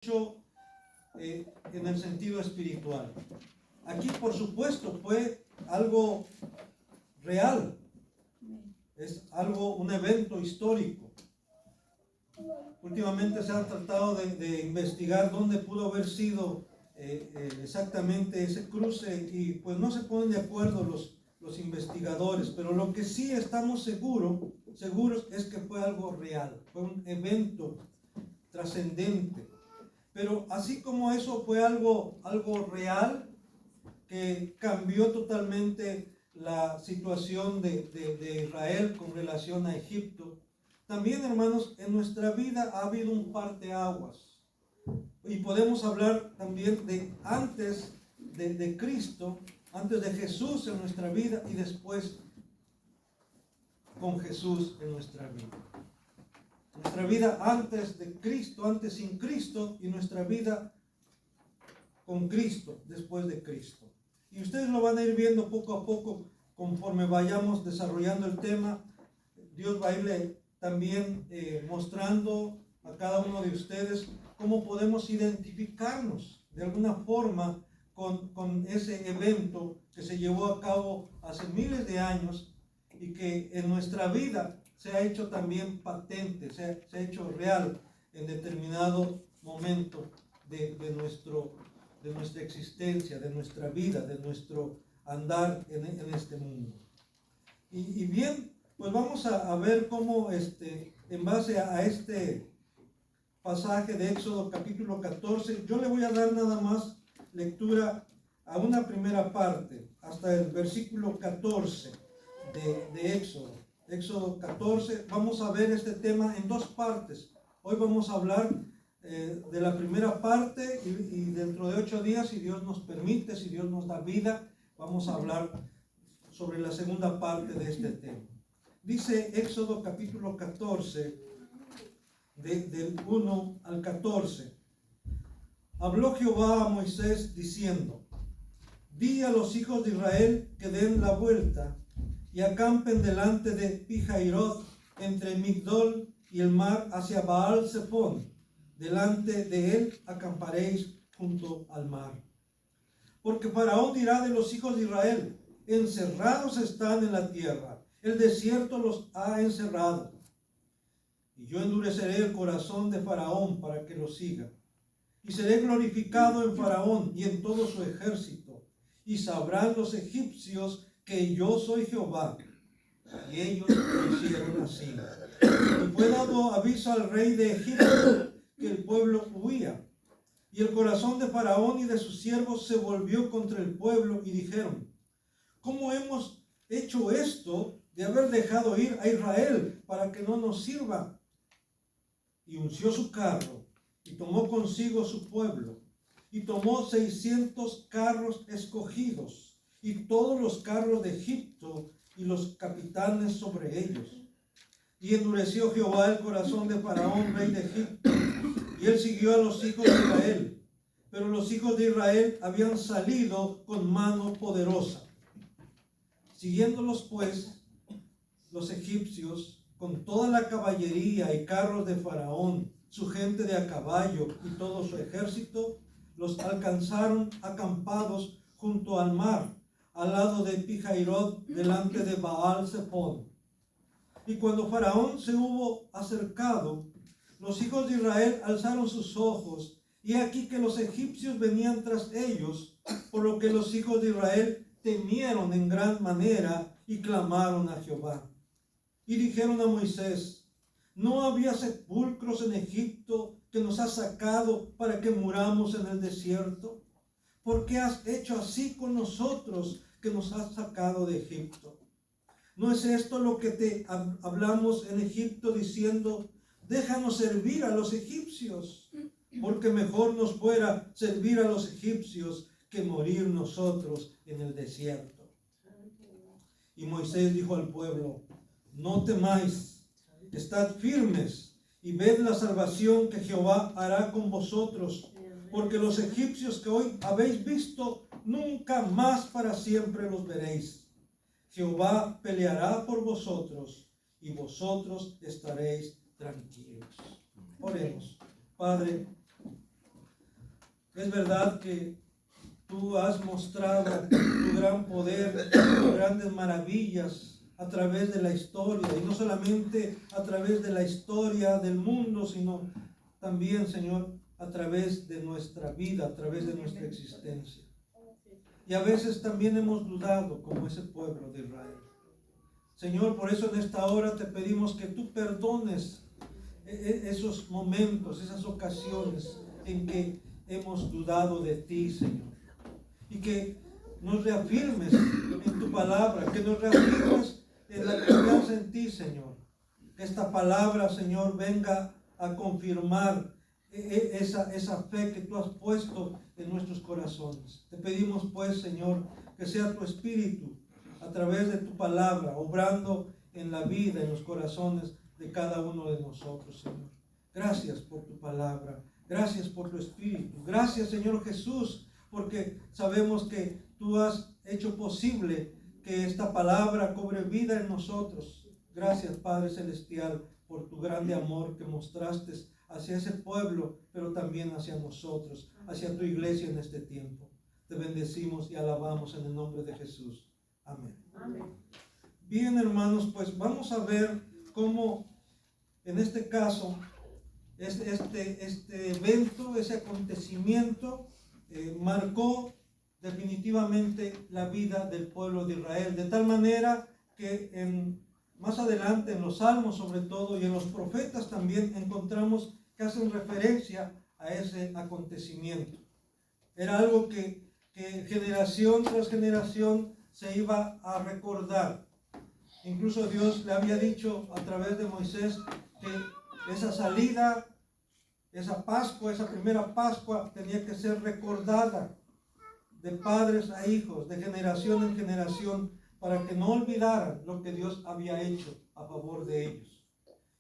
en el sentido espiritual. Aquí, por supuesto, fue algo real, es algo, un evento histórico. Últimamente se ha tratado de investigar dónde pudo haber sido exactamente ese cruce y pues no se ponen de acuerdo los investigadores, pero lo que sí estamos seguros es que fue algo real, fue un evento trascendente. Pero así como eso fue algo real, que cambió totalmente la situación de Israel con relación a Egipto, también, hermanos, en nuestra vida ha habido un parteaguas. Y podemos hablar también de antes de Cristo, antes de Jesús en nuestra vida y después con Jesús en nuestra vida. Nuestra vida antes de Cristo, antes sin Cristo, y nuestra vida con Cristo, después de Cristo. Y ustedes lo van a ir viendo poco a poco conforme vayamos desarrollando el tema. Dios va a irle también mostrando a cada uno de ustedes cómo podemos identificarnos de alguna forma con ese evento que se llevó a cabo hace miles de años y que en nuestra vida se ha hecho también patente, se ha hecho real en determinado momento de nuestra existencia, de nuestra vida, de nuestro andar en este mundo. Y bien, pues vamos a ver cómo en base a este pasaje de Éxodo capítulo 14, yo le voy a dar nada más lectura a una primera parte, hasta el versículo 14 de Éxodo. Éxodo 14, vamos a ver este tema en dos partes. Hoy vamos a hablar de la primera parte y dentro de 8 días, si Dios nos permite, si Dios nos da vida, vamos a hablar sobre la segunda parte de este tema. Dice Éxodo capítulo 14, del 1 al 14. Habló Jehová a Moisés diciendo: di a los hijos de Israel que den la vuelta y acampen delante de Pi-Hahirot, entre Migdol y el mar, hacia Baal-Zephón. Delante de él acamparéis junto al mar. Porque Faraón dirá de los hijos de Israel: encerrados están en la tierra, el desierto los ha encerrado. Y yo endureceré el corazón de Faraón para que los siga. Y seré glorificado en Faraón y en todo su ejército. Y sabrán los egipcios que yo soy Jehová. Y ellos lo hicieron así. Y fue dado aviso al rey de Egipto que el pueblo huía. Y el corazón de Faraón y de sus siervos se volvió contra el pueblo y dijeron: ¿cómo hemos hecho esto de haber dejado ir a Israel para que no nos sirva? Y unció su carro y tomó consigo su pueblo y tomó 600 carros escogidos y todos los carros de Egipto y los capitanes sobre ellos. Y endureció Jehová el corazón de Faraón, rey de Egipto, y él siguió a los hijos de Israel. Pero los hijos de Israel habían salido con mano poderosa. Siguiéndolos pues los egipcios con toda la caballería y carros de Faraón, su gente de a caballo y todo su ejército, los alcanzaron acampados junto al mar, al lado de Pi-Hahirot, delante de Baal-Zephón. Y cuando Faraón se hubo acercado, los hijos de Israel alzaron sus ojos, y aquí que los egipcios venían tras ellos, por lo que los hijos de Israel temieron en gran manera y clamaron a Jehová. Y dijeron a Moisés: ¿no había sepulcros en Egipto que nos has sacado para que muramos en el desierto? ¿Por qué has hecho así con nosotros que nos has sacado de Egipto? ¿No es esto lo que te hablamos en Egipto diciendo: déjanos servir a los egipcios? Porque mejor nos fuera servir a los egipcios que morir nosotros en el desierto. Y Moisés dijo al pueblo: no temáis, estad firmes y ved la salvación que Jehová hará con vosotros, porque los egipcios que hoy habéis visto, nunca más para siempre los veréis. Jehová peleará por vosotros y vosotros estaréis tranquilos. Oremos. Padre, Es verdad que tú has mostrado tu gran poder, tus grandes maravillas a través de la historia, y no solamente a través de la historia del mundo, sino también, Señor, a través de nuestra vida, a través de nuestra existencia. Y a veces también hemos dudado como ese pueblo de Israel. Señor, por eso en esta hora te pedimos que tú perdones esos momentos, esas ocasiones en que hemos dudado de ti, Señor. Y que nos reafirmes en tu palabra, que nos reafirmes en la confianza en ti, Señor. Que esta palabra, Señor, venga a confirmar esa fe que tú has puesto en nuestros corazones. Te pedimos pues, Señor, que sea tu Espíritu a través de tu palabra, obrando en la vida, en los corazones de cada uno de nosotros, Señor. Gracias por tu palabra, gracias por tu Espíritu, gracias, Señor Jesús, porque sabemos que tú has hecho posible que esta palabra cobre vida en nosotros. Gracias, Padre Celestial, por tu grande amor que mostraste hacia ese pueblo, pero también hacia nosotros, hacia tu iglesia en este tiempo. Te bendecimos y alabamos en el nombre de Jesús. Amén. Amén. Bien, hermanos, pues vamos a ver cómo en este caso este evento, ese acontecimiento marcó definitivamente la vida del pueblo de Israel, de tal manera que más adelante en los salmos sobre todo y en los profetas también encontramos que hacen referencia a ese acontecimiento. Era algo que generación tras generación se iba a recordar. Incluso Dios le había dicho a través de Moisés que esa salida, esa Pascua, esa primera Pascua tenía que ser recordada de padres a hijos, de generación en generación, para que no olvidaran lo que Dios había hecho a favor de ellos.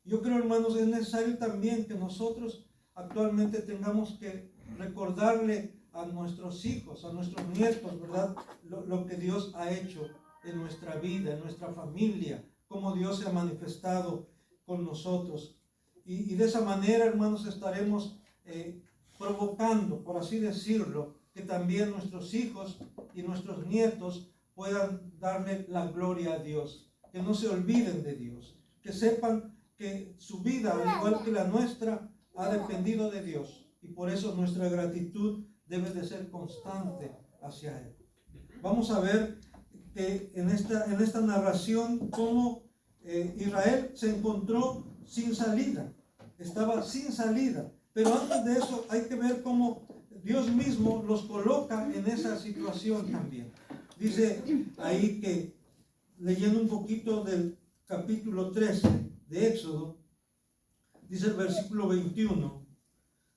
Yo creo, hermanos, es necesario también que nosotros actualmente tengamos que recordarle a nuestros hijos, a nuestros nietos, ¿verdad? Lo que Dios ha hecho en nuestra vida, en nuestra familia, cómo Dios se ha manifestado con nosotros. Y de esa manera, hermanos, estaremos provocando, por así decirlo, que también nuestros hijos y nuestros nietos puedan darle la gloria a Dios, que no se olviden de Dios, que sepan que su vida, al igual que la nuestra, ha dependido de Dios, y por eso nuestra gratitud debe de ser constante hacia Él. Vamos a ver que en esta narración cómo Israel se encontró sin salida, estaba sin salida, pero antes de eso hay que ver cómo Dios mismo los coloca en esa situación también. Dice ahí que, leyendo un poquito del capítulo 13 de Éxodo, dice el versículo 21,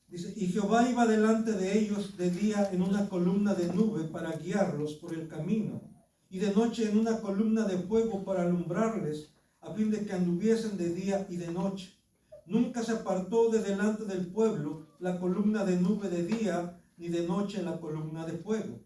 dice: y Jehová iba delante de ellos de día en una columna de nube para guiarlos por el camino, y de noche en una columna de fuego para alumbrarles, a fin de que anduviesen de día y de noche. Nunca se apartó de delante del pueblo la columna de nube de día, ni de noche la columna de fuego.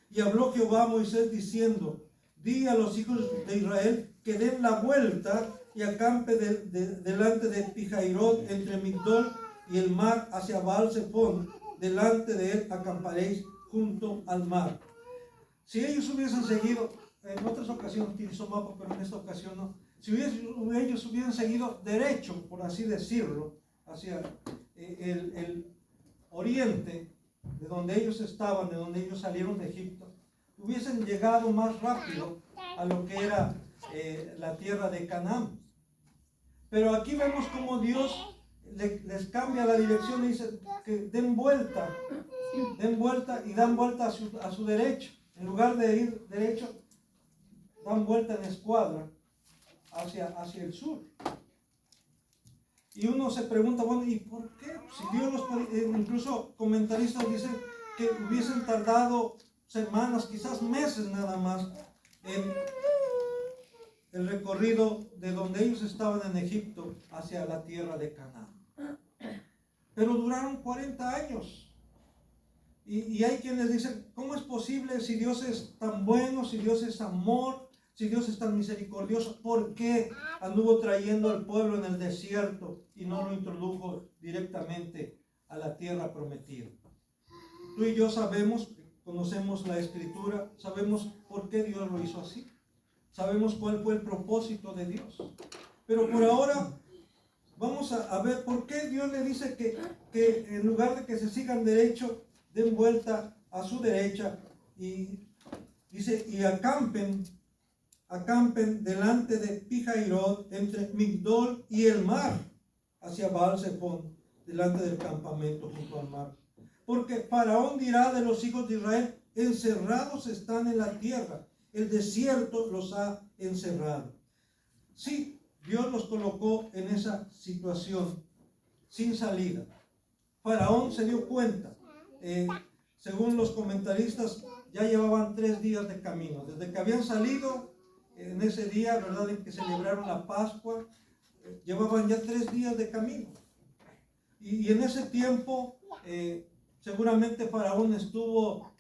Y habló Jehová a Moisés diciendo: di a los hijos de Israel que den la vuelta y acampe delante de Pihairot, entre Migdol y el mar, hacia Baal-Zephón. Delante de él acamparéis junto al mar. Si ellos hubiesen seguido, en otras ocasiones utilizó mapa, pero en esta ocasión no. Si ellos hubiesen seguido derecho, por así decirlo, hacia el oriente, de donde ellos estaban, de donde ellos salieron de Egipto, hubiesen llegado más rápido a lo que era la tierra de Canaán. Pero aquí vemos cómo Dios les cambia la dirección y dice que den vuelta y dan vuelta a su derecho. En lugar de ir derecho, dan vuelta en escuadra hacia el sur. Y uno se pregunta, bueno, ¿y por qué? Si Dios los incluso comentaristas dicen que hubiesen tardado semanas, quizás meses nada más, en el recorrido de donde ellos estaban en Egipto hacia la tierra de Canaán. Pero duraron 40 años. Y hay quienes dicen, ¿cómo es posible si Dios es tan bueno, si Dios es amor, si Dios es tan misericordioso? ¿Por qué anduvo trayendo al pueblo en el desierto y no lo introdujo directamente a la tierra prometida? Tú y yo sabemos, conocemos la Escritura, sabemos por qué Dios lo hizo así. Sabemos cuál fue el propósito de Dios. Pero por ahora vamos a ver por qué Dios le dice que en lugar de que se sigan derecho, den vuelta a su derecha y dice, y acampen delante de Pihairot, entre Migdol y el mar, hacia Baal-Zephón, delante del campamento junto al mar. Porque Faraón dirá de los hijos de Israel, encerrados están en la tierra, el desierto los ha encerrado. Sí, Dios los colocó en esa situación sin salida. Faraón se dio cuenta, según los comentaristas, ya llevaban 3 días de camino, desde que habían salido en ese día, ¿verdad?, en que celebraron la Pascua, llevaban ya 3 días de camino. Y en ese tiempo, seguramente Faraón estuvo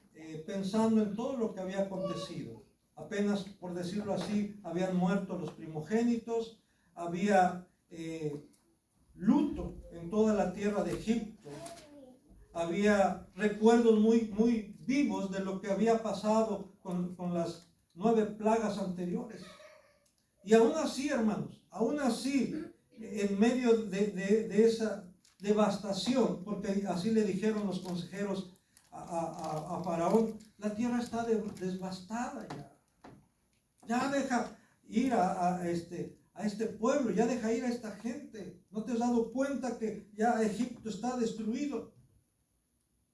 pensando en todo lo que había acontecido. Apenas, por decirlo así, habían muerto los primogénitos, había luto en toda la tierra de Egipto, había recuerdos muy vivos de lo que había pasado con las 9 plagas anteriores. Y aún así, hermanos, aún así, en medio de esa devastación, porque así le dijeron los consejeros a Faraón, la tierra está devastada ya. Ya deja ir a este pueblo, ya deja ir a esta gente. ¿No te has dado cuenta que ya Egipto está destruido?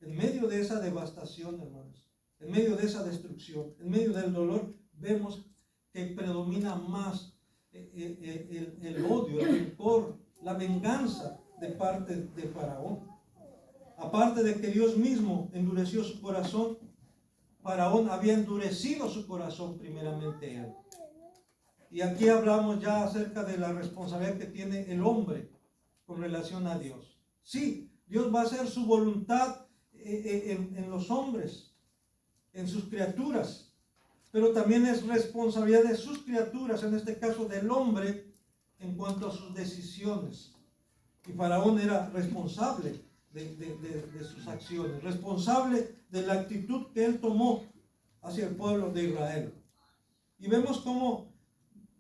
En medio de esa devastación, hermanos, en medio de esa destrucción, en medio del dolor, vemos que predomina más el odio, el rencor, la venganza de parte de Faraón. Aparte de que Dios mismo endureció su corazón, Faraón había endurecido su corazón primeramente él. Y aquí hablamos ya acerca de la responsabilidad que tiene el hombre con relación a Dios. Sí, Dios va a hacer su voluntad en los hombres, en sus criaturas, pero también es responsabilidad de sus criaturas, en este caso del hombre, en cuanto a sus decisiones. Y Faraón era responsable de sus acciones, responsable de la actitud que él tomó hacia el pueblo de Israel. Y vemos cómo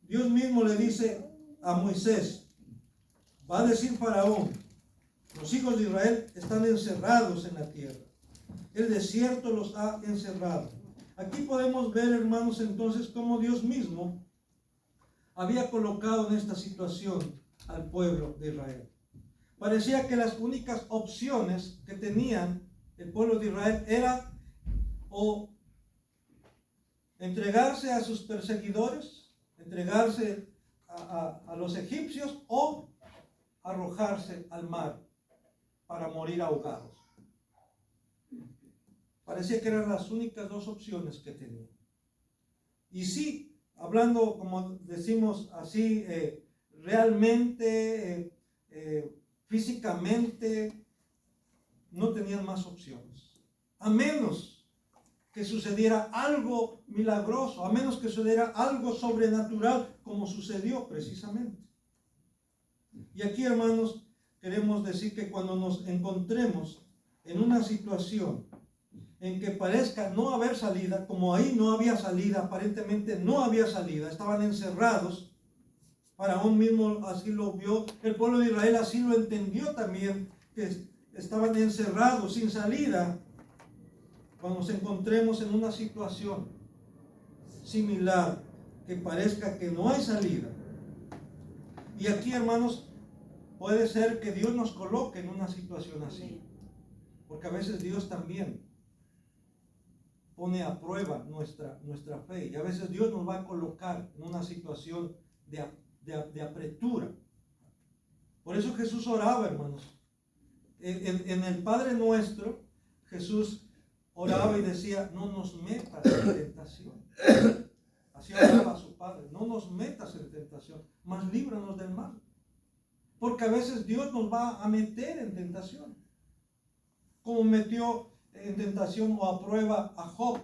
Dios mismo le dice a Moisés, va a decir Faraón, los hijos de Israel están encerrados en la tierra, el desierto los ha encerrado. Aquí podemos ver, hermanos, entonces cómo Dios mismo había colocado en esta situación al pueblo de Israel. Parecía que las únicas opciones que tenían el pueblo de Israel era o entregarse a sus perseguidores, entregarse a los egipcios, o arrojarse al mar para morir ahogados. Parecía que eran las únicas 2 opciones que tenían. Y sí, hablando, como decimos así, realmente, físicamente, no tenían más opciones. A menos que sucediera algo milagroso, a menos que sucediera algo sobrenatural, como sucedió precisamente. Y aquí, hermanos, queremos decir que cuando nos encontremos en una situación en que parezca no haber salida, como ahí no había salida, aparentemente no había salida, estaban encerrados, Faraón mismo así lo vio, el pueblo de Israel así lo entendió también, que estaban encerrados sin salida. Cuando nos encontremos en una situación similar, que parezca que no hay salida, y aquí, hermanos, puede ser que Dios nos coloque en una situación así, porque a veces Dios también pone a prueba nuestra fe, y a veces Dios nos va a colocar en una situación de apretura. Por eso Jesús oraba, hermanos. En el Padre Nuestro, Jesús oraba y decía, no nos metas en tentación. Así oraba a su Padre, no nos metas en tentación, mas líbranos del mal. Porque a veces Dios nos va a meter en tentación, como metió en tentación o a prueba a Job.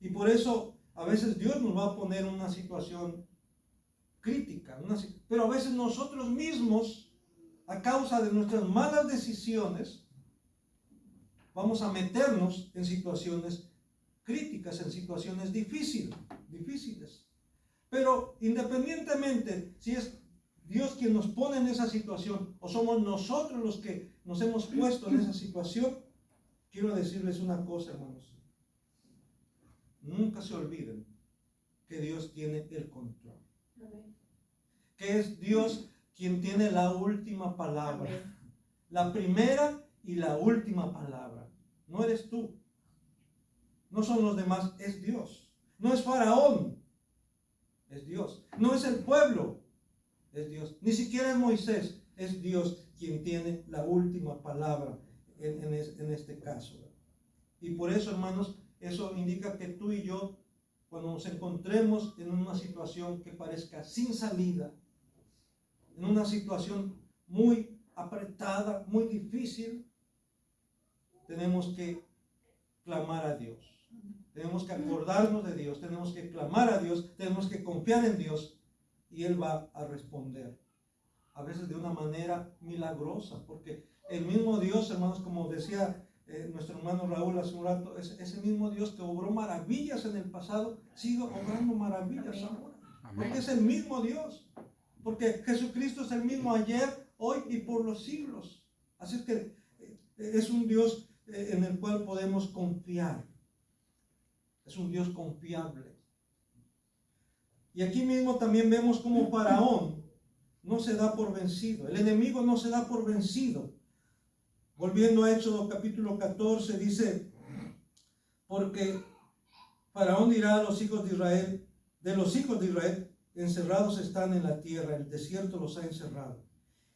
Y por eso a veces Dios nos va a poner en una situación crítica, pero a veces nosotros mismos, a causa de nuestras malas decisiones, vamos a meternos en situaciones críticas, en situaciones difíciles. Pero independientemente si es Dios quien nos pone en esa situación o somos nosotros los que nos hemos puesto en esa situación, quiero decirles una cosa, hermanos. Nunca se olviden que Dios tiene el control. Amén. Que es Dios quien tiene la última palabra. Amén. La primera y la última palabra. No eres tú. No son los demás, es Dios. No es Faraón, es Dios. No es el pueblo, es Dios. Ni siquiera es Moisés, es Dios quien tiene la última palabra en este caso. Y por eso, hermanos, eso indica que tú y yo, cuando nos encontremos en una situación que parezca sin salida, en una situación muy apretada, muy difícil, tenemos que clamar a Dios. Tenemos que acordarnos de Dios, tenemos que clamar a Dios, tenemos que confiar en Dios y Él va a responder. A veces de una manera milagrosa, porque el mismo Dios, hermanos, como decía nuestro hermano Raúl hace un rato, es ese mismo Dios que obró maravillas en el pasado, sigue obrando maravillas ahora. Porque es el mismo Dios. Porque Jesucristo es el mismo ayer, hoy y por los siglos. Así es que es un Dios en el cual podemos confiar. Es un Dios confiable. Y aquí mismo también vemos como Faraón no se da por vencido. El enemigo no se da por vencido. Volviendo a Éxodo capítulo 14, dice, porque Faraón dirá a los hijos de Israel, encerrados están en la tierra, el desierto los ha encerrado.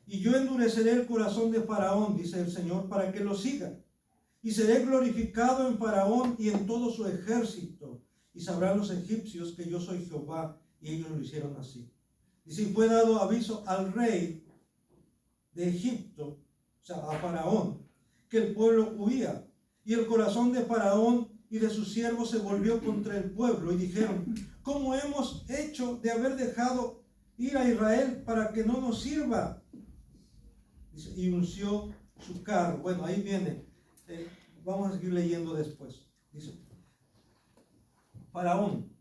Y yo endureceré el corazón de Faraón, dice el Señor, para que lo siga. Y seré glorificado en Faraón y en todo su ejército. Y sabrán los egipcios que yo soy Jehová. Y ellos lo hicieron así. Y si fue dado aviso al rey de Egipto, o sea, a Faraón, que el pueblo huía. Y el corazón de Faraón y de sus siervos se volvió contra el pueblo. Y dijeron, ¿cómo hemos hecho de haber dejado ir a Israel para que no nos sirva? Y unció su carro. Bueno, ahí viene. Vamos a seguir leyendo después. Dice, Faraón,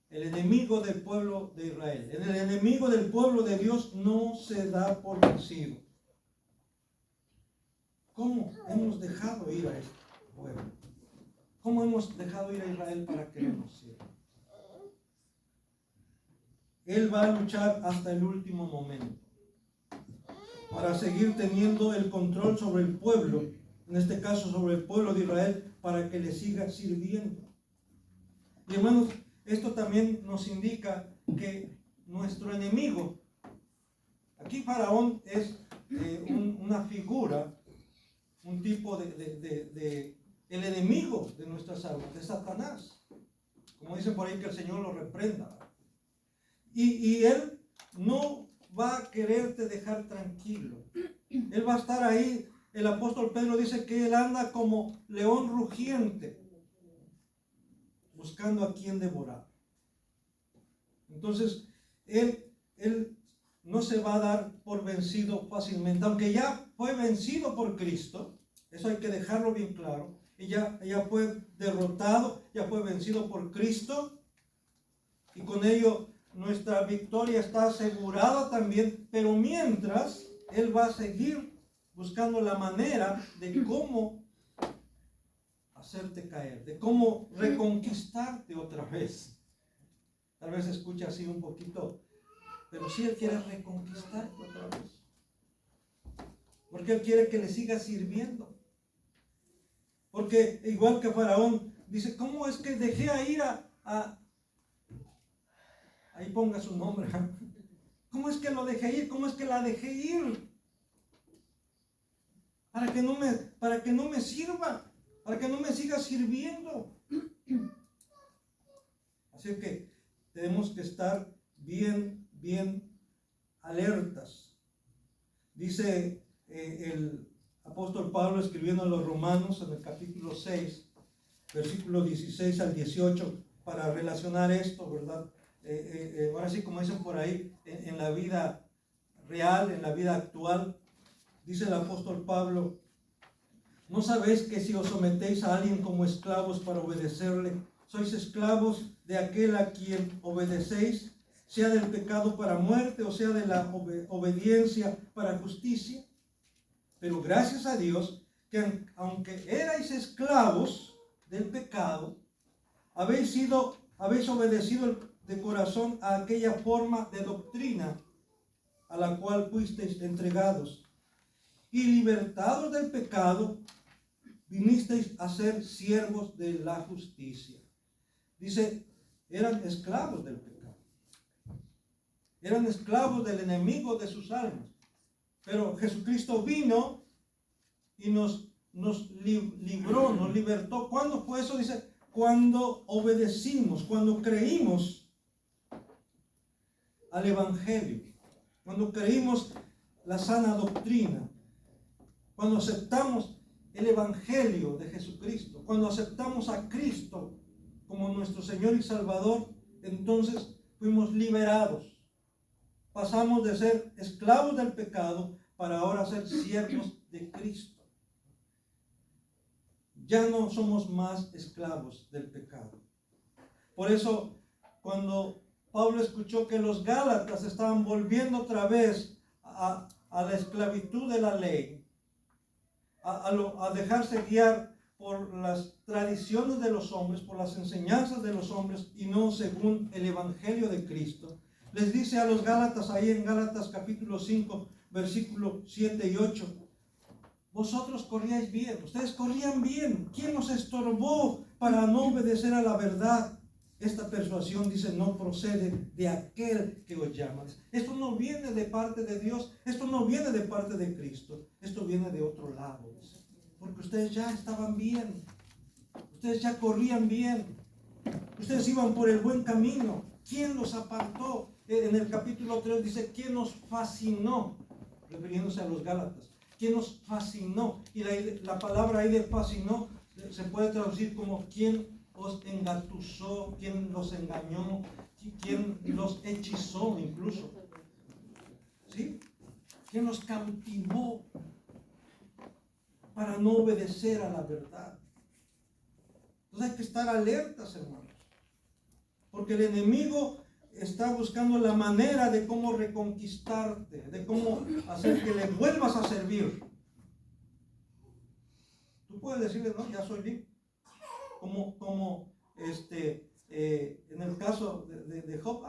el enemigo del pueblo de Israel, el enemigo del pueblo de Dios no se da por vencido. ¿Cómo hemos dejado ir a este pueblo? ¿Cómo hemos dejado ir a Israel para que no nos sirva? Él va a luchar hasta el último momento para seguir teniendo el control sobre el pueblo, en este caso sobre el pueblo de Israel, para que le siga sirviendo. Y hermanos, esto también nos indica que nuestro enemigo, aquí Faraón es una figura, un tipo de el enemigo de nuestras almas, de Satanás. Como dicen por ahí, que el Señor lo reprenda. Y él no va a quererte dejar tranquilo. Él va a estar ahí. El apóstol Pedro dice que él anda como león rugiente, buscando a quien devorar. Entonces, él no se va a dar por vencido fácilmente, aunque ya fue vencido por Cristo. Eso hay que dejarlo bien claro. Y ya fue derrotado, ya fue vencido por Cristo. Y con ello nuestra victoria está asegurada también. Pero mientras, él va a seguir buscando la manera de cómo hacerte caer, de cómo reconquistarte otra vez. Tal vez escucha así un poquito, pero sí él quiere reconquistarte otra vez. Porque él quiere que le sigas sirviendo. Porque igual que Faraón, dice, ¿cómo es que dejé a ir ahí ponga su nombre? ¿Cómo es que lo dejé ir? ¿Cómo es que la dejé ir? Para que no me sirva, para que no me siga sirviendo. Así que tenemos que estar bien alertas. Dice el apóstol Pablo escribiendo a los Romanos en el capítulo 6, versículo 16 al 18, para relacionar esto, ¿verdad? Ahora sí, como dicen por ahí, en la vida real, en la vida actual, dice el apóstol Pablo, ¿No sabéis que si os sometéis a alguien como esclavos para obedecerle, sois esclavos de aquel a quien obedecéis, sea del pecado para muerte o sea de la obediencia para justicia? Pero gracias a Dios que aunque erais esclavos del pecado, habéis obedecido de corazón a aquella forma de doctrina a la cual fuisteis entregados, y libertados del pecado, vinisteis a ser siervos de la justicia. Dice, eran esclavos del pecado. Eran esclavos del enemigo de sus almas. Pero Jesucristo vino y nos libró, nos libertó. ¿Cuándo fue eso? Dice, cuando obedecimos, cuando creímos al Evangelio, cuando creímos la sana doctrina, cuando aceptamos el Evangelio de Jesucristo, cuando aceptamos a Cristo como nuestro Señor y Salvador, entonces fuimos liberados. Pasamos de ser esclavos del pecado para ahora ser siervos de Cristo. Ya no somos más esclavos del pecado. Por eso, cuando Pablo escuchó que los Gálatas estaban volviendo otra vez a la esclavitud de la ley, a dejarse guiar por las tradiciones de los hombres, por las enseñanzas de los hombres y no según el Evangelio de Cristo, les dice a los Gálatas, ahí en Gálatas capítulo 5, versículo 7 y 8, vosotros corríais bien, ustedes corrían bien. ¿Quién os estorbó para no obedecer a la verdad? Esta persuasión, dice, no procede de aquel que os llama. Esto no viene de parte de Dios, esto no viene de parte de Cristo, esto viene de otro lado. Porque ustedes ya estaban bien, ustedes ya corrían bien, ustedes iban por el buen camino. ¿Quién los apartó? En el capítulo 3 dice, ¿quién nos fascinó? Refiriéndose a los Gálatas. ¿Quién nos fascinó? Y la palabra ahí de fascinó se puede traducir como ¿quién os engatusó? ¿Quién los engañó? ¿Quién los hechizó incluso? ¿Sí? ¿Quién los cautivó para no obedecer a la verdad? Entonces hay que estar alertas, hermanos, porque el enemigo está buscando la manera de cómo reconquistarte, de cómo hacer que le vuelvas a servir. Tú puedes decirle, no, ya soy libre. Como en el caso de Job,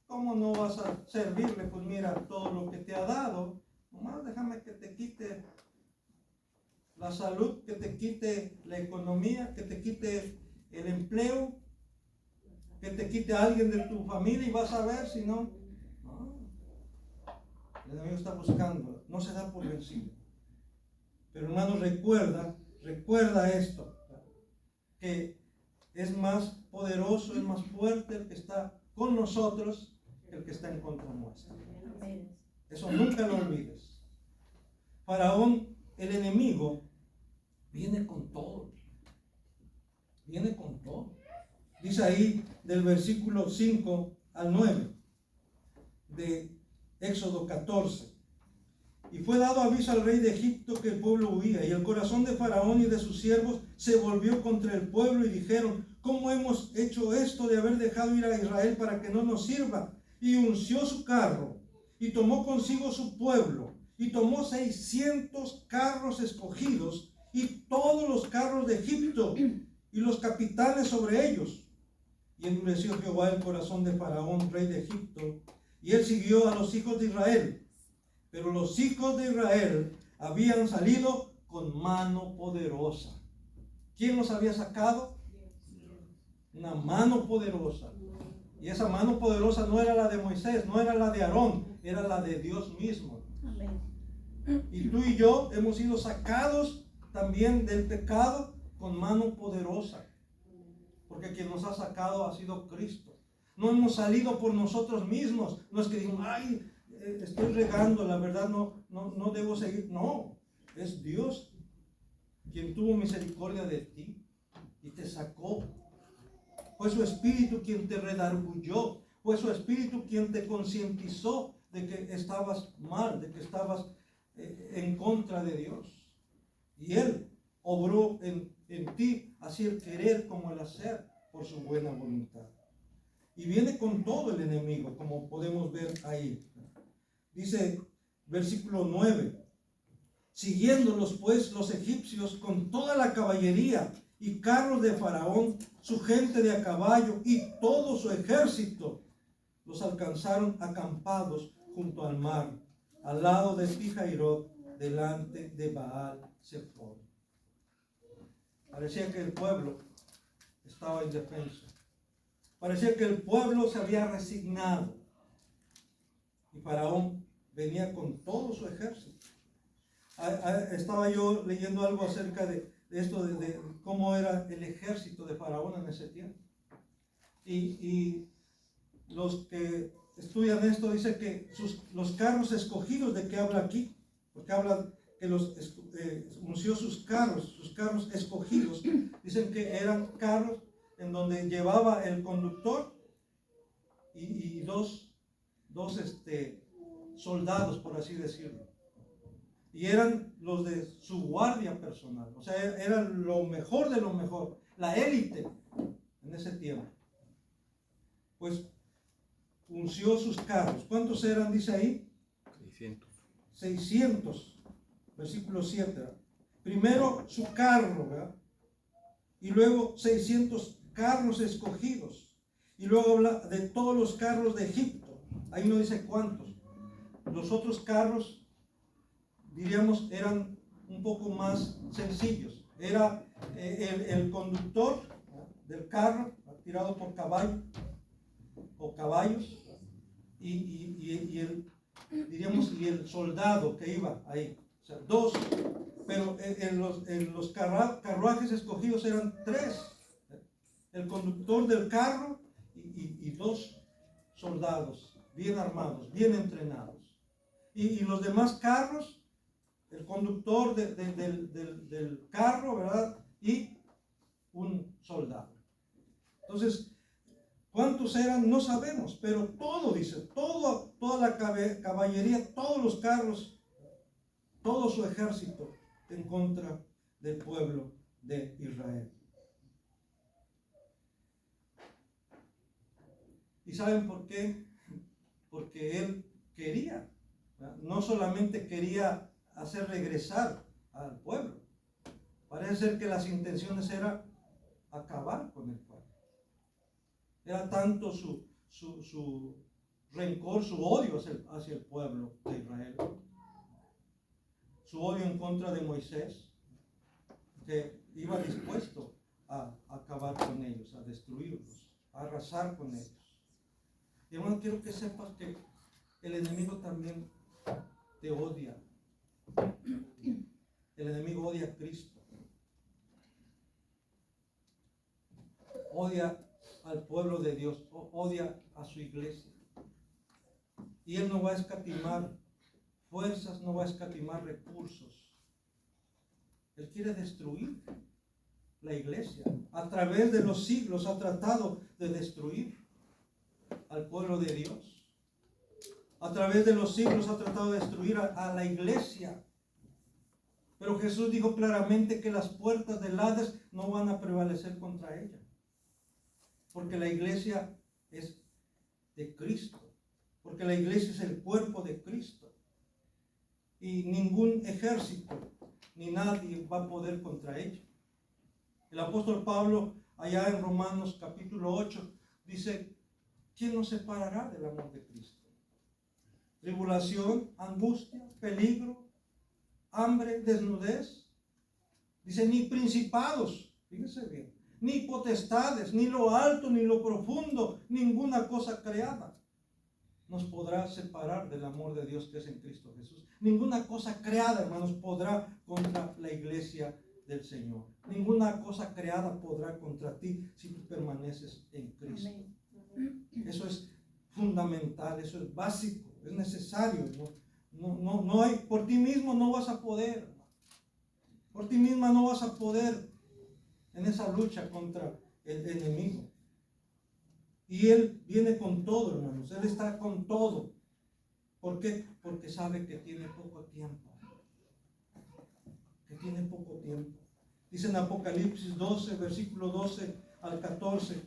¿cómo no vas a servirle? Pues mira todo lo que te ha dado. Nomás déjame que te quite la salud, que te quite la economía, que te quite el empleo, que te quite a alguien de tu familia y vas a ver si no. No. El enemigo está buscando, no se da por vencido. Pero hermano, recuerda esto, que es más poderoso, es más fuerte el que está con nosotros que el que está en contra nuestra. Eso nunca lo olvides. Faraón, el enemigo, viene con todo. Viene con todo. Dice ahí del versículo 5 al 9 de Éxodo 14. Y fue dado aviso al rey de Egipto que el pueblo huía, y el corazón de Faraón y de sus siervos se volvió contra el pueblo y dijeron, ¿cómo hemos hecho esto de haber dejado ir a Israel para que no nos sirva? Y unció su carro y tomó consigo su pueblo y tomó 600 carros escogidos y todos los carros de Egipto y los capitanes sobre ellos. Y endureció Jehová el corazón de Faraón, rey de Egipto, y él siguió a los hijos de Israel. Pero los hijos de Israel habían salido con mano poderosa. ¿Quién los había sacado? Una mano poderosa. Y esa mano poderosa no era la de Moisés, no era la de Aarón, era la de Dios mismo. Y tú y yo hemos sido sacados también del pecado con mano poderosa. Porque quien nos ha sacado ha sido Cristo. No hemos salido por nosotros mismos. No es que digan, ay, estoy regando, la verdad no debo seguir. No, es Dios quien tuvo misericordia de ti y te sacó. Fue su Espíritu quien te redarguyó. Fue su Espíritu quien te concientizó de que estabas mal, de que estabas en contra de Dios. Y Él obró en ti, así el querer como el hacer por su buena voluntad. Y viene con todo el enemigo, como podemos ver ahí. Dice, versículo 9, siguiéndolos pues los egipcios con toda la caballería y carros de Faraón, su gente de a caballo y todo su ejército, los alcanzaron acampados junto al mar, al lado de Pihairot, delante de Baal Zephón. Parecía que el pueblo estaba indefenso. Parecía que el pueblo se había resignado. Y Faraón venía con todo su ejército. Estaba yo leyendo algo acerca de esto, de cómo era el ejército de Faraón en ese tiempo. Y los que estudian esto dicen que los carros escogidos, ¿de qué habla aquí? Porque habla que unció sus carros escogidos. Dicen que eran carros en donde llevaba el conductor y dos soldados, por así decirlo. Y eran los de su guardia personal. O sea, eran lo mejor de lo mejor, la élite en ese tiempo. Pues unció sus carros. ¿Cuántos eran, dice ahí? 600. Versículo 7. ¿Verdad? Primero su carro, ¿verdad? Y luego 600 carros escogidos. Y luego habla de todos los carros de Egipto. Ahí no dice cuántos. Los otros carros, diríamos, eran un poco más sencillos. Era el conductor, ¿verdad?, del carro, tirado por caballo o caballos, y el soldado que iba ahí. O sea, dos, pero en los carruajes escogidos eran tres. El conductor del carro y dos soldados bien armados, bien entrenados. Y los demás carros, el conductor del carro, ¿verdad? Y un soldado. Entonces, ¿cuántos eran? No sabemos, pero todo, dice, toda la caballería, todos los carros, todo su ejército en contra del pueblo de Israel. ¿Y saben por qué? Porque él quería, ¿verdad? No solamente quería hacer regresar al pueblo. Parece ser que las intenciones eran acabar con el pueblo. Era tanto su rencor, su odio hacia el pueblo de Israel, su odio en contra de Moisés, que iba dispuesto a acabar con ellos, a destruirlos, a arrasar con ellos. Y hermano, quiero que sepas que el enemigo también te odia. El enemigo odia a Cristo. Odia al pueblo de Dios, odia a su iglesia. Y él no va a escatimar fuerzas, no va a escatimar recursos. Él quiere destruir la iglesia. A través de los siglos ha tratado de destruir al pueblo de Dios. A través de los siglos ha tratado de destruir a la iglesia. Pero Jesús dijo claramente que las puertas del Hades no van a prevalecer contra ella. Porque la iglesia es de Cristo. Porque la iglesia es el cuerpo de Cristo. Y ningún ejército ni nadie va a poder contra ella. El apóstol Pablo, allá en Romanos capítulo 8, dice: ¿quién nos separará del amor de Cristo? Tribulación, angustia, peligro, hambre, desnudez. Dice, ni principados, fíjese bien, ni potestades, ni lo alto, ni lo profundo, ninguna cosa creada nos podrá separar del amor de Dios que es en Cristo Jesús. Ninguna cosa creada, hermanos, podrá contra la iglesia del Señor. Ninguna cosa creada podrá contra ti si tú permaneces en Cristo. Amén. Eso es fundamental, eso es básico, es necesario. No hay, por ti mismo no vas a poder, por ti misma no vas a poder en esa lucha contra el enemigo. Y él viene con todo, hermanos, él está con todo. ¿Por qué? Porque sabe que tiene poco tiempo. Que tiene poco tiempo. Dice en Apocalipsis 12, versículo 12 al 14.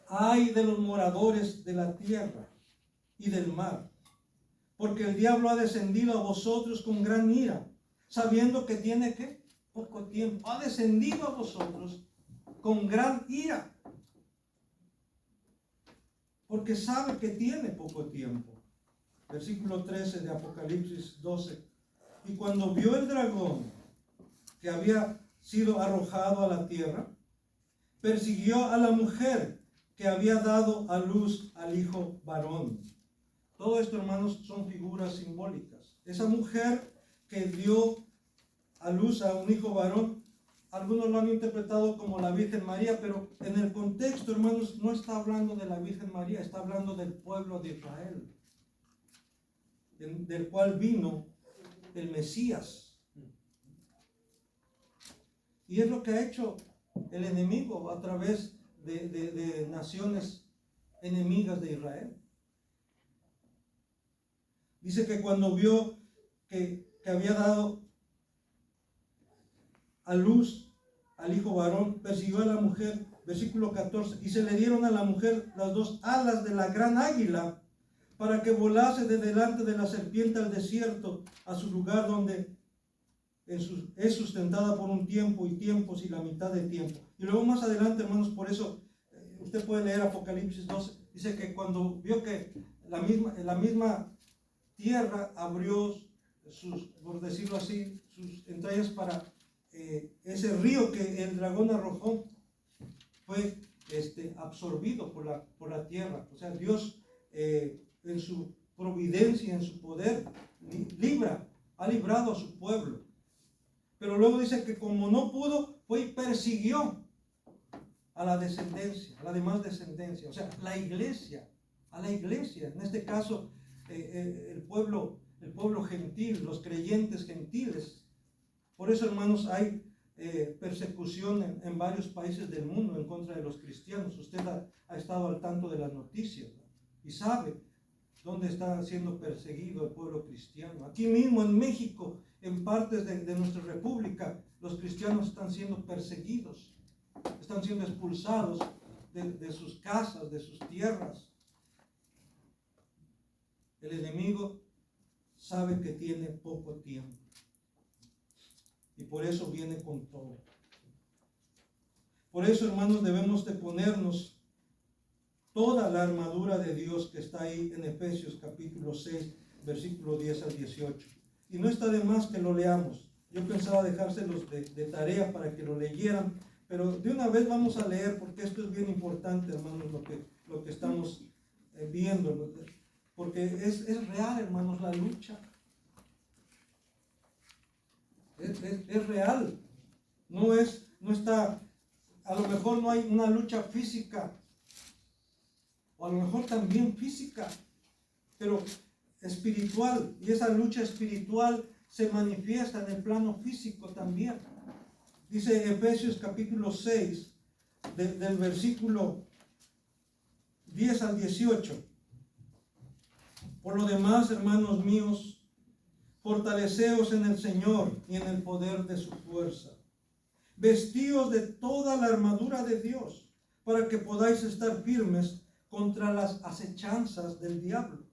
Ay de los moradores de la tierra y del mar, porque el diablo ha descendido a vosotros con gran ira, sabiendo que tiene ¿qué? Poco tiempo. Ha descendido a vosotros con gran ira, porque sabe que tiene poco tiempo. Versículo 13 de Apocalipsis 12. Y cuando vio el dragón que había sido arrojado a la tierra, persiguió a la mujer que había dado a luz al hijo varón. Todo esto, hermanos, son figuras simbólicas. Esa mujer que dio a luz a un hijo varón, algunos lo han interpretado como la Virgen María, pero en el contexto, hermanos, no está hablando de la Virgen María, está hablando del pueblo de Israel, del cual vino el Mesías. Y es lo que ha hecho el enemigo a través de naciones enemigas de Israel. Dice que cuando vio que había dado a luz al hijo varón, persiguió a la mujer, versículo 14, y se le dieron a la mujer las dos alas de la gran águila, para que volase de delante de la serpiente al desierto, a su lugar donde es sustentada por un tiempo y tiempos y la mitad de tiempo. Y luego más adelante, hermanos, por eso usted puede leer Apocalipsis 12, dice que cuando vio que la misma tierra abrió sus, por decirlo así, sus entrañas para ese río que el dragón arrojó, fue absorbido por la tierra. O sea, Dios en su providencia, en su poder, ha librado a su pueblo. Pero luego dice que como no pudo, fue y persiguió a la descendencia, a la demás descendencia. O sea, a la iglesia, en este caso el pueblo gentil, los creyentes gentiles. Por eso, hermanos, hay persecución en varios países del mundo en contra de los cristianos. Usted ha estado al tanto de las noticias, ¿no? Y sabe dónde está siendo perseguido el pueblo cristiano. Aquí mismo en México, en partes de nuestra república, los cristianos están siendo perseguidos, están siendo expulsados de sus casas, de sus tierras. El enemigo sabe que tiene poco tiempo y por eso viene con todo. Por eso, hermanos, debemos de ponernos toda la armadura de Dios que está ahí en Efesios capítulo 6, versículo 10 al 18. Y no está de más que lo leamos. Yo pensaba dejárselos de tarea para que lo leyeran, pero de una vez vamos a leer, porque esto es bien importante, hermanos, lo que estamos viendo, porque es real, hermanos, la lucha. Es real. No está, a lo mejor no hay una lucha física, o a lo mejor también física, pero espiritual, y esa lucha espiritual se manifiesta en el plano físico también. Dice Efesios capítulo 6, del versículo 10 al 18. Por lo demás, hermanos míos, fortaleceos en el Señor y en el poder de su fuerza. Vestíos de toda la armadura de Dios, para que podáis estar firmes contra las acechanzas del diablo.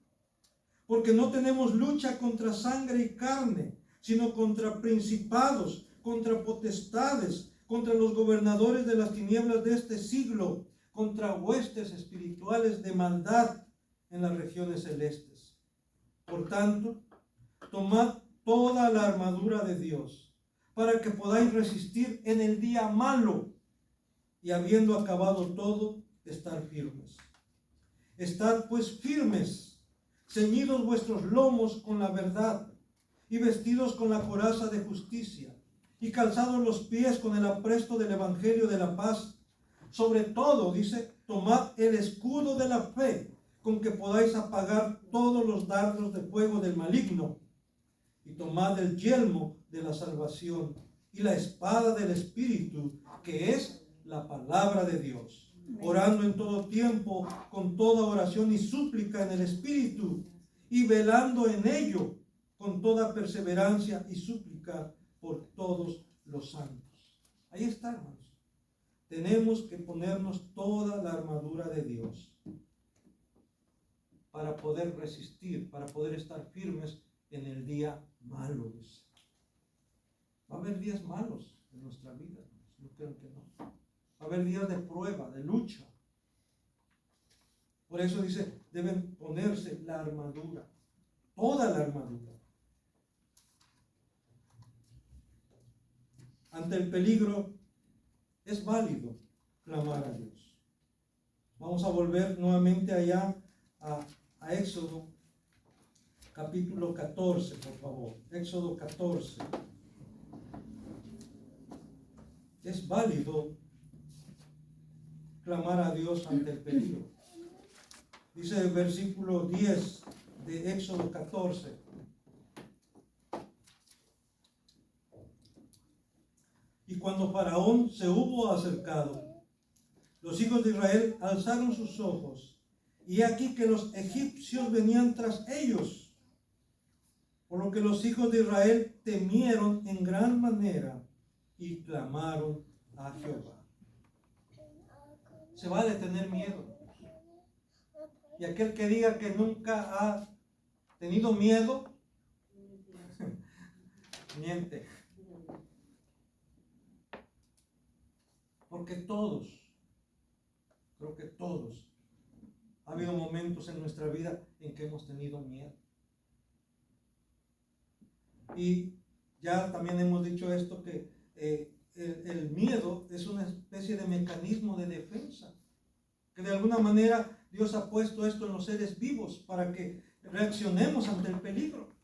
Porque no tenemos lucha contra sangre y carne, sino contra principados, contra potestades, contra los gobernadores de las tinieblas de este siglo, contra huestes espirituales de maldad en las regiones celestes. Por tanto, tomad toda la armadura de Dios, para que podáis resistir en el día malo, y habiendo acabado todo, estar firmes. Estad pues firmes, ceñidos vuestros lomos con la verdad, y vestidos con la coraza de justicia, y calzados los pies con el apresto del evangelio de la paz. Sobre todo, dice, tomad el escudo de la fe, con que podáis apagar todos los dardos de fuego del maligno, y tomad el yelmo de la salvación y la espada del Espíritu, que es la palabra de Dios, orando en todo tiempo con toda oración y súplica en el Espíritu, y velando en ello con toda perseverancia y súplica por todos los los santos. Ahí está, hermanos. Tenemos que ponernos toda la armadura de Dios para poder resistir, para poder estar firmes en el día malo. Va a haber días malos en nuestra vida, no creo que no. Va a haber días de prueba, de lucha. Por eso dice, deben ponerse la armadura, toda la armadura. Ante el peligro es válido clamar a Dios. Vamos a volver nuevamente allá a Éxodo capítulo 14, por favor. Éxodo 14. Es válido clamar a Dios ante el peligro. Dice el versículo 10 de Éxodo 14. Y cuando Faraón se hubo acercado, los hijos de Israel alzaron sus ojos, y aquí que los egipcios venían tras ellos, por lo que los hijos de Israel temieron en gran manera y clamaron a Jehová. Se vale tener miedo. Y aquel que diga que nunca ha tenido miedo, miente. Porque todos, creo que todos, ha habido momentos en nuestra vida en que hemos tenido miedo. Y ya también hemos dicho esto, que el miedo es una especie de mecanismo de defensa, que de alguna manera Dios ha puesto esto en los seres vivos para que reaccionemos ante el peligro.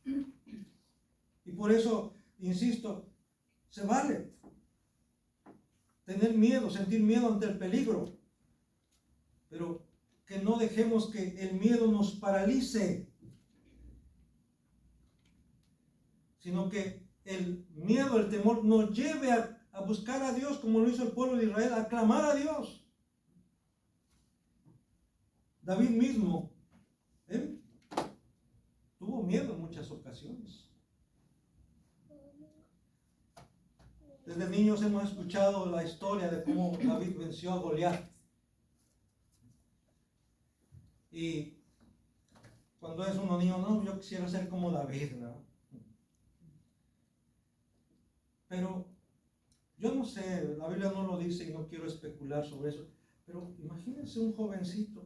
Y por eso, insisto, se vale tener miedo, sentir miedo ante el peligro, pero que no dejemos que el miedo nos paralice, sino que el miedo, el temor nos lleve a buscar a Dios, como lo hizo el pueblo de Israel, a clamar a Dios. David mismo, él tuvo miedo en muchas ocasiones. Desde niños hemos escuchado la historia de cómo David venció a Goliat. Y cuando es uno niño, no, yo quisiera ser como David, ¿verdad? Pero yo no sé, la Biblia no lo dice y no quiero especular sobre eso, pero imagínense un jovencito.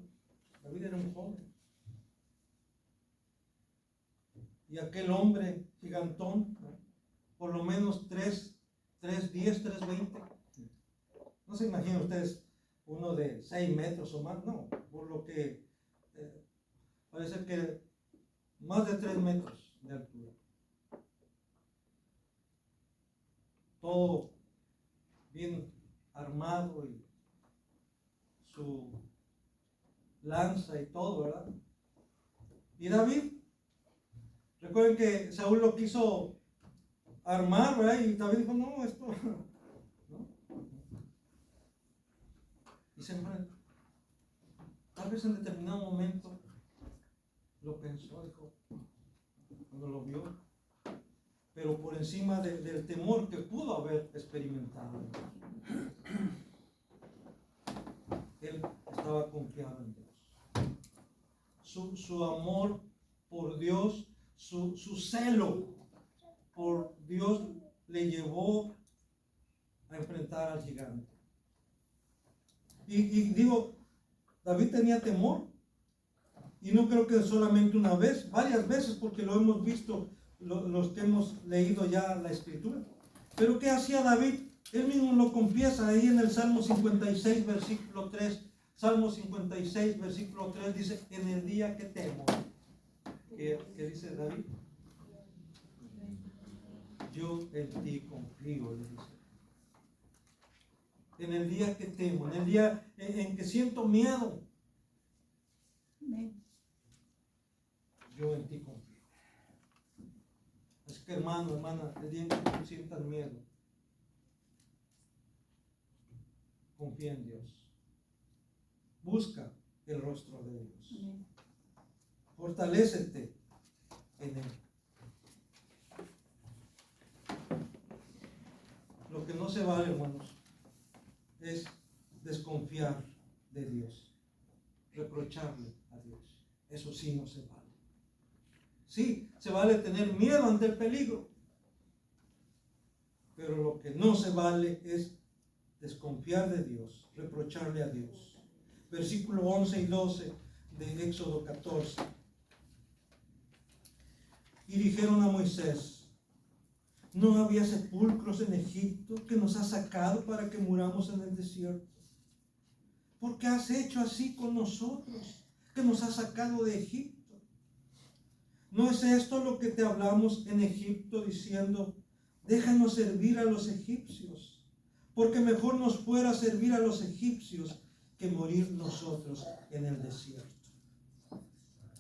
David era un joven. Y aquel hombre gigantón, ¿no? Por lo menos 3'10", 3'20". No se imaginen ustedes uno de 6 metros o más, no, por lo que parece que más de 3 metros de altura. Todo bien armado y su lanza y todo, ¿verdad? Y David, recuerden que Saúl lo quiso armar, ¿verdad? Y David dijo, no, esto, ¿no? Y se enfrentó. Tal vez en determinado momento lo pensó, dijo, cuando lo vio, pero por encima del temor que pudo haber experimentado, él estaba confiado en Dios. Su amor por Dios, su celo por Dios le llevó a enfrentar al gigante. Y digo, David tenía temor. Y no creo que solamente una vez, varias veces, porque lo hemos visto los que hemos leído ya la Escritura. Pero ¿qué hacía David? Él mismo lo confiesa ahí en el Salmo 56, versículo 3. Salmo 56, versículo 3 dice, en el día que temo. ¿Qué dice David? Yo en ti confío, le dice. En el día que temo, en el día en que siento miedo, yo en ti confío. Así que hermano, hermana, el día en que tú sientas miedo, confía en Dios. Busca el rostro de Dios. Fortalécete en Él. no se vale, hermanos, es desconfiar de Dios, reprocharle a Dios. Eso sí no se vale. Sí, se vale tener miedo ante el peligro, pero lo que no se vale es desconfiar de Dios, reprocharle a Dios. Versículo 11 y 12 de Éxodo 14. Y dijeron a Moisés: ¿no había sepulcros en Egipto que nos has sacado para que muramos en el desierto? ¿Por qué has hecho así con nosotros, que nos has sacado de Egipto? ¿No es esto lo que te hablamos en Egipto, diciendo: déjanos servir a los egipcios? Porque mejor nos fuera servir a los egipcios que morir nosotros en el desierto.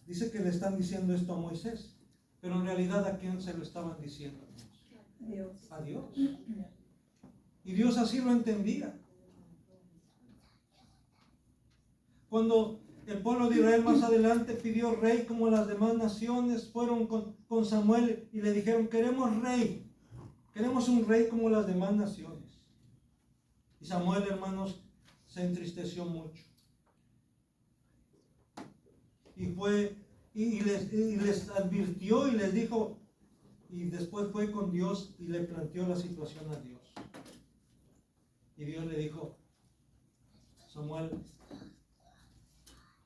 Dice que le están diciendo esto a Moisés, pero en realidad ¿a quién se lo estaban diciendo? Dios. A Dios. Y Dios así lo entendía. Cuando el pueblo de Israel más adelante pidió rey como las demás naciones, fueron con Samuel y le dijeron: queremos rey, queremos un rey como las demás naciones. Y Samuel, hermanos, se entristeció mucho. Y fue y les advirtió y les dijo, y después fue con Dios y le planteó la situación a Dios. Y Dios le dijo: Samuel,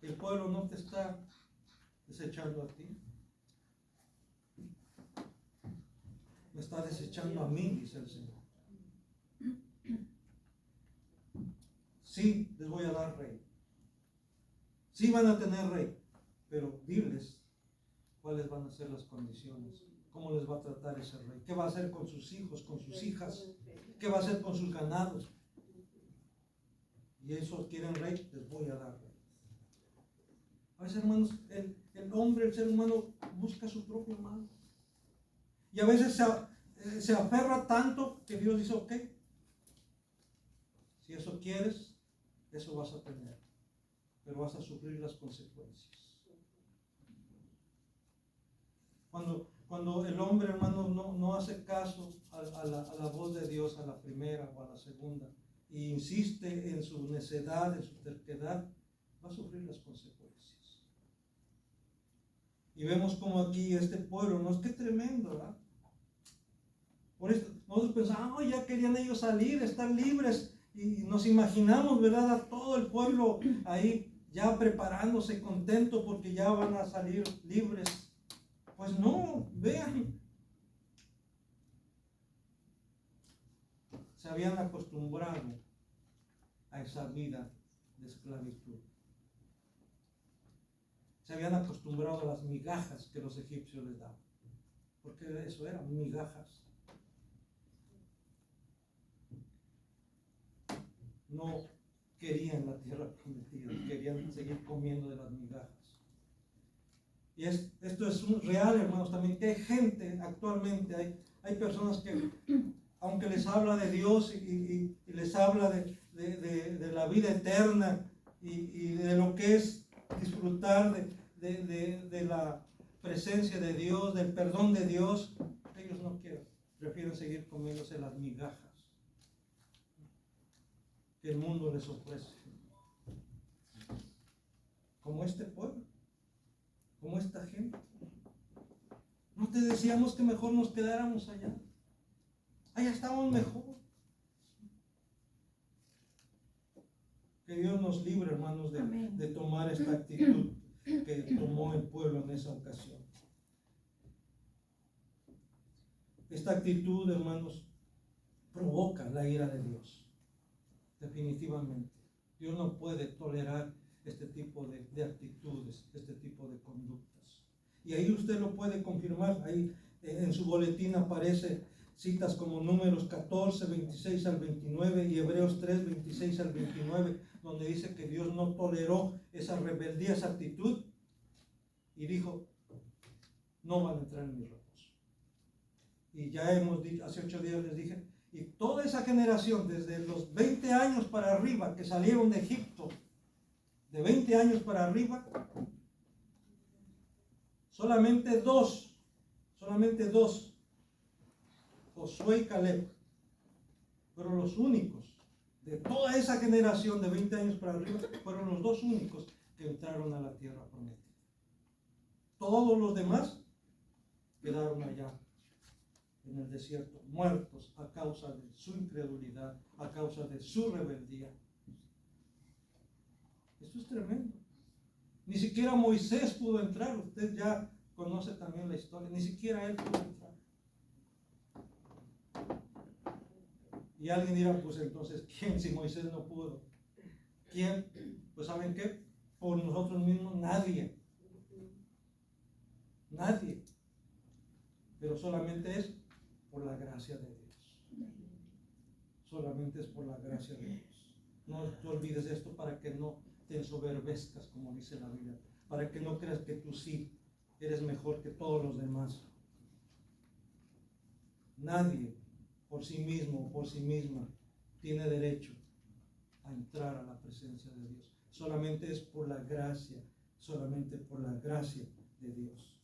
el pueblo no te está desechando a ti, me está desechando a mí, dice el Señor. Sí, les voy a dar rey. Sí van a tener rey, pero diles cuáles van a ser las condiciones, cómo les va a tratar ese rey, qué va a hacer con sus hijos, con sus hijas, qué va a hacer con sus ganados. Y esos quieren rey, les voy a dar rey. A veces, hermanos, el hombre, el ser humano, busca su propio mal. Y a veces se aferra tanto que Dios dice: ok, si eso quieres, eso vas a tener, pero vas a sufrir las consecuencias. Cuando el hombre, hermano, no hace caso a la voz de Dios, a la primera o a la segunda, e insiste en su necedad, en su terquedad, va a sufrir las consecuencias. Y vemos como aquí este pueblo, ¿no? Es que tremendo, ¿verdad? Por esto, nosotros pensamos: ya querían ellos salir, estar libres, y nos imaginamos, ¿verdad?, a todo el pueblo ahí ya preparándose, contento porque ya van a salir libres. Pues no, vean, se habían acostumbrado a esa vida de esclavitud. Se habían acostumbrado a las migajas que los egipcios les daban, porque eso eran migajas. No querían la tierra prometida, querían seguir comiendo de las migajas. Y esto es real, hermanos, también, que hay gente actualmente, hay personas que, aunque les habla de Dios y les habla de la vida eterna y de lo que es disfrutar de la presencia de Dios, del perdón de Dios, ellos no quieren, prefieren seguir comiéndose las migajas que el mundo les ofrece. Como este pueblo, como esta gente. ¿No te decíamos que mejor nos quedáramos allá? Allá estamos mejor. Que Dios nos libre, hermanos, de tomar esta actitud que tomó el pueblo en esa ocasión. Esta actitud, hermanos, provoca la ira de Dios. Definitivamente. Dios no puede tolerar este tipo de actitudes, este tipo de conductas. Y ahí usted lo puede confirmar. Ahí en su boletín aparece citas como Números 14, 26 al 29 y Hebreos 3, 26 al 29, donde dice que Dios no toleró esa rebeldía, esa actitud, y dijo: no van a entrar en mi reposo. Y ya hemos dicho, hace 8 días les dije, y toda esa generación, desde los 20 años para arriba que salieron de Egipto, de 20 años para arriba, solamente dos, Josué y Caleb, Fueron los únicos. De toda esa generación de 20 años para arriba, fueron los 2 únicos que entraron a la tierra prometida. Todos los demás quedaron allá en el desierto, muertos a causa de su incredulidad, a causa de su rebeldía. Esto es tremendo. Ni siquiera Moisés pudo entrar. Usted ya conoce también la historia. Ni siquiera él pudo entrar. Y alguien dirá, pues entonces, ¿quién si Moisés no pudo? ¿Quién? Pues ¿saben qué? Por nosotros mismos, nadie. Nadie. Pero solamente es por la gracia de Dios. Solamente es por la gracia de Dios. No te olvides esto para que no te ensoberbezcas, como dice la Biblia. Para que no creas que tú sí eres mejor que todos los demás. Nadie por sí mismo o por sí misma tiene derecho a entrar a la presencia de Dios. Solamente es por la gracia, solamente por la gracia de Dios.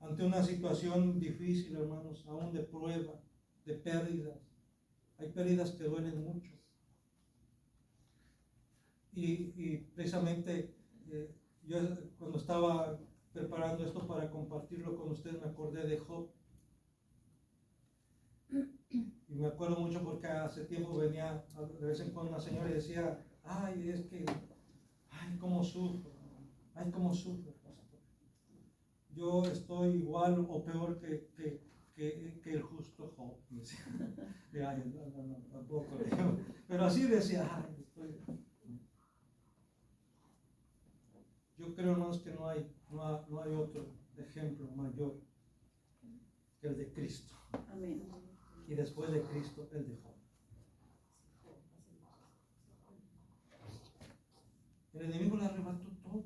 Ante una situación difícil, hermanos, aún de prueba, de pérdidas, hay pérdidas que duelen mucho. Y precisamente yo cuando estaba preparando esto para compartirlo con ustedes me acordé de Job. Y me acuerdo mucho porque hace tiempo venía de vez en cuando una señora y decía, ay, es que, ay, cómo sufro, ay, cómo sufro, pastor. Yo estoy igual o peor que el justo Job. Ay, no, tampoco. Pero así decía, ay, estoy... Yo creo, hermanos, que no hay otro ejemplo mayor que el de Cristo. Amén. Y después de Cristo, el de Job. El enemigo le arrebató todo,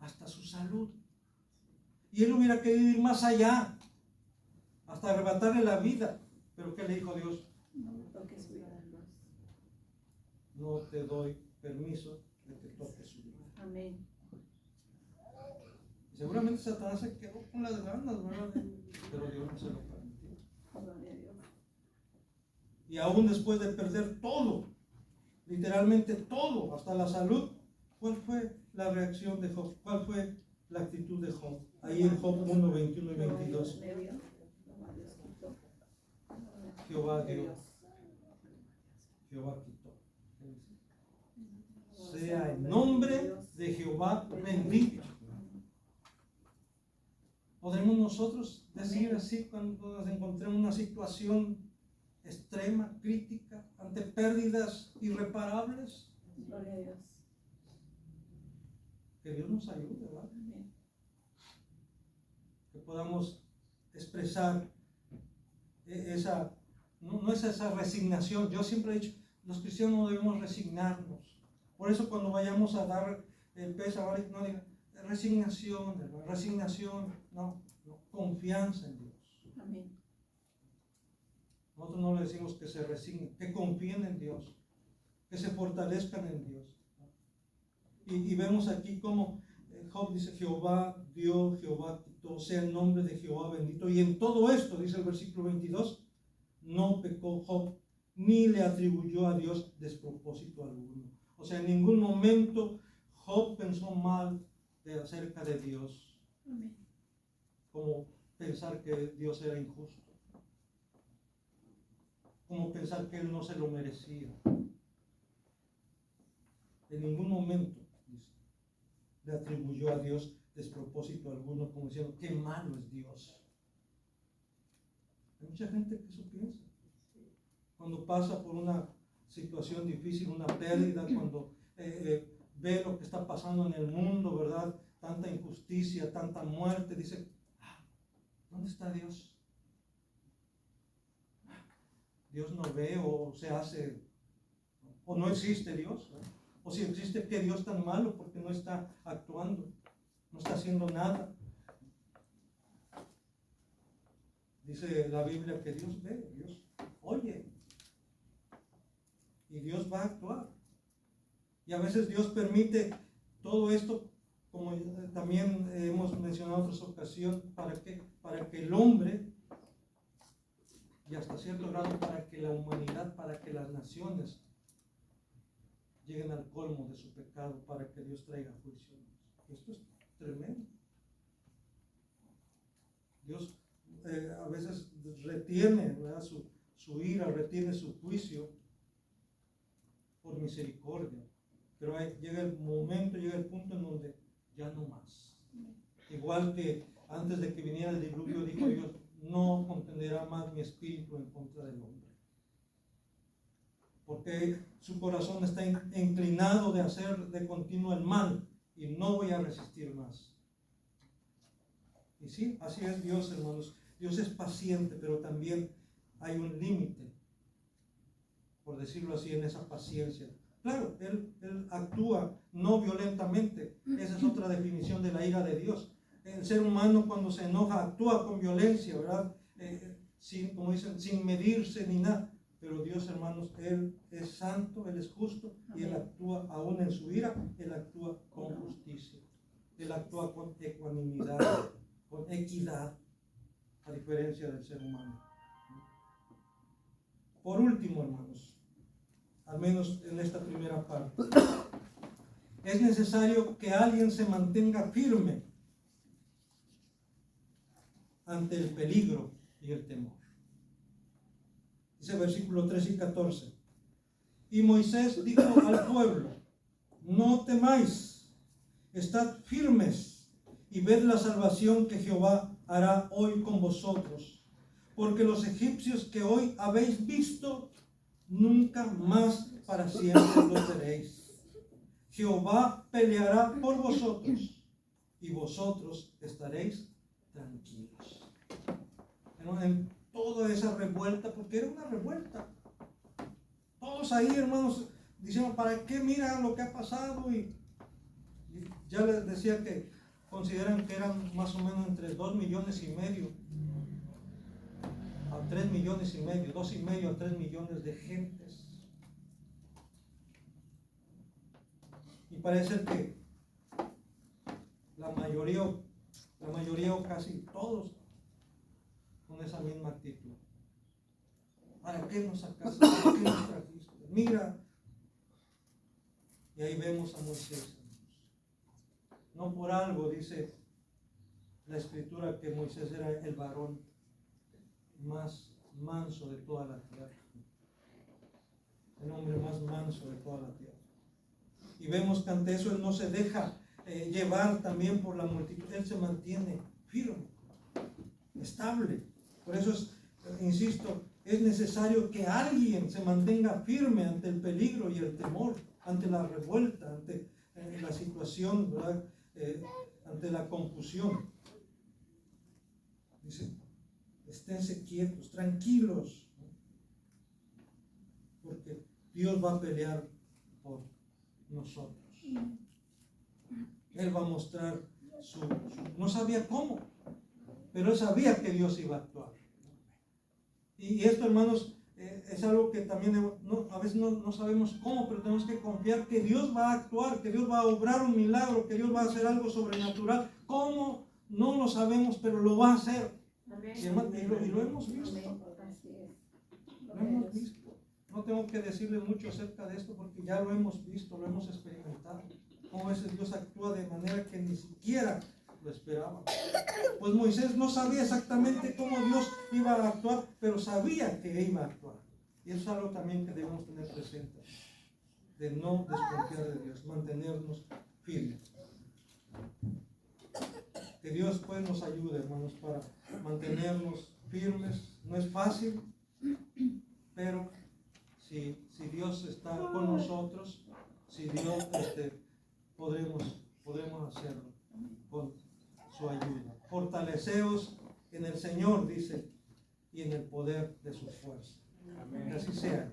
hasta su salud. Y él hubiera querido ir más allá, hasta arrebatarle la vida. Pero ¿qué le dijo Dios? No te doy permiso de que toques su vida. Amén. Y seguramente Satanás se quedó con las ganas, ¿verdad? Pero Dios no se lo permitió. Y aún después de perder todo, literalmente todo, hasta la salud, ¿cuál fue la reacción de Job? ¿Cuál fue la actitud de Job? Ahí en Job 1, 21 y 22. Jehová dio, Jehová quitó. Sea el nombre de Jehová bendito. ¿Podremos nosotros decir así cuando nos encontremos en una situación extrema, crítica, ante pérdidas irreparables? Gloria a Dios. Que Dios nos ayude, ¿verdad? Amén. Que podamos expresar esa, no es esa resignación. Yo siempre he dicho, los cristianos no debemos resignarnos. Por eso cuando vayamos a dar el peso, no digan resignación, ¿verdad? Resignación, no, confianza en Dios. Amén. Nosotros no le decimos que se resignen, que confíen en Dios, que se fortalezcan en Dios. Y vemos aquí como Job dice, Jehová dio, Jehová quitó, sea el nombre de Jehová bendito. Y en todo esto, dice el versículo 22, no pecó Job, ni le atribuyó a Dios despropósito alguno. O sea, en ningún momento Job pensó mal acerca de Dios. Amén. Como pensar que Dios era injusto. Como pensar que él no se lo merecía. En ningún momento, dice, le atribuyó a Dios despropósito alguno, como diciendo, qué malo es Dios. Hay mucha gente que eso piensa. Cuando pasa por una situación difícil, una pérdida, cuando ve lo que está pasando en el mundo, ¿verdad? Tanta injusticia, tanta muerte, dice, ¿dónde está Dios? Dios no ve o se hace, o no existe Dios, ¿verdad? O si existe, ¿qué Dios tan malo? Porque no está actuando, no está haciendo nada. Dice la Biblia que Dios ve, Dios oye, y Dios va a actuar. Y a veces Dios permite todo esto, como también hemos mencionado en otras ocasiones, ¿para qué? Para que el hombre y hasta cierto grado para que la humanidad, para que las naciones lleguen al colmo de su pecado, para que Dios traiga juicio. Esto es tremendo. Dios a veces retiene, ¿verdad?, su ira, retiene su juicio por misericordia, pero llega el momento, llega el punto en donde ya no más. Igual que antes de que viniera el diluvio, dijo Dios: no contenderá más mi espíritu en contra del hombre, porque su corazón está inclinado de hacer de continuo el mal, y no voy a resistir más. Y sí, así es Dios, hermanos. Dios es paciente, pero también hay un límite, por decirlo así, en esa paciencia. Claro, Él actúa no violentamente. Esa es otra definición de la ira de Dios. El ser humano, cuando se enoja, actúa con violencia, ¿verdad? Como dicen, sin medirse ni nada. Pero Dios, hermanos, Él es santo, Él es justo, y Él actúa aún en su ira, Él actúa con justicia. Él actúa con ecuanimidad, con equidad, a diferencia del ser humano. Por último, hermanos, al menos en esta primera parte, es necesario que alguien se mantenga firme ante el peligro y el temor. Dice versículos 13 y 14. Y Moisés dijo al pueblo: no temáis, estad firmes y ved la salvación que Jehová hará hoy con vosotros, porque los egipcios que hoy habéis visto, nunca más para siempre los veréis. Jehová peleará por vosotros y vosotros estaréis tranquilos. En toda esa revuelta, porque era una revuelta, todos ahí, hermanos, diciendo: ¿para qué mira lo que ha pasado? Y ya les decía que consideran que eran más o menos entre 2,5 millones a 3,5 millones, 2,5 a 3 millones de gentes. Y parece que la mayoría o casi todos con esa misma actitud. ¿Para qué nos sacaste? ¿Para qué nos trajiste? Mira. Y ahí vemos a Moisés. No por algo dice la Escritura que Moisés era el varón más manso de toda la tierra. El hombre más manso de toda la tierra. Y vemos que ante eso él no se deja llevar también por la multitud. Él se mantiene firme, estable. Por eso insisto, es necesario que alguien se mantenga firme ante el peligro y el temor, ante la revuelta, ante la situación, ¿verdad? Ante la confusión. Dice: esténse quietos, tranquilos, porque Dios va a pelear por nosotros. Él va a mostrar no sabía cómo, pero él sabía que Dios iba a actuar. Y esto, hermanos, es algo que también a veces no sabemos cómo, pero tenemos que confiar que Dios va a actuar, que Dios va a obrar un milagro, que Dios va a hacer algo sobrenatural. ¿Cómo? No lo sabemos, pero lo va a hacer. Y lo hemos visto. Lo hemos visto. No tengo que decirles mucho acerca de esto porque ya lo hemos visto, lo hemos experimentado. Cómo a veces Dios actúa de manera que ni siquiera lo esperaba. Pues Moisés no sabía exactamente cómo Dios iba a actuar, pero sabía que iba a actuar. Y eso es algo también que debemos tener presente, de no desconfiar de Dios, mantenernos firmes. Que Dios pues nos ayude, hermanos, para mantenernos firmes. No es fácil, pero si Dios está con nosotros, si Dios podremos hacerlo con su ayuda. Fortaleceos en el Señor, dice, y en el poder de su fuerza. Que así sea.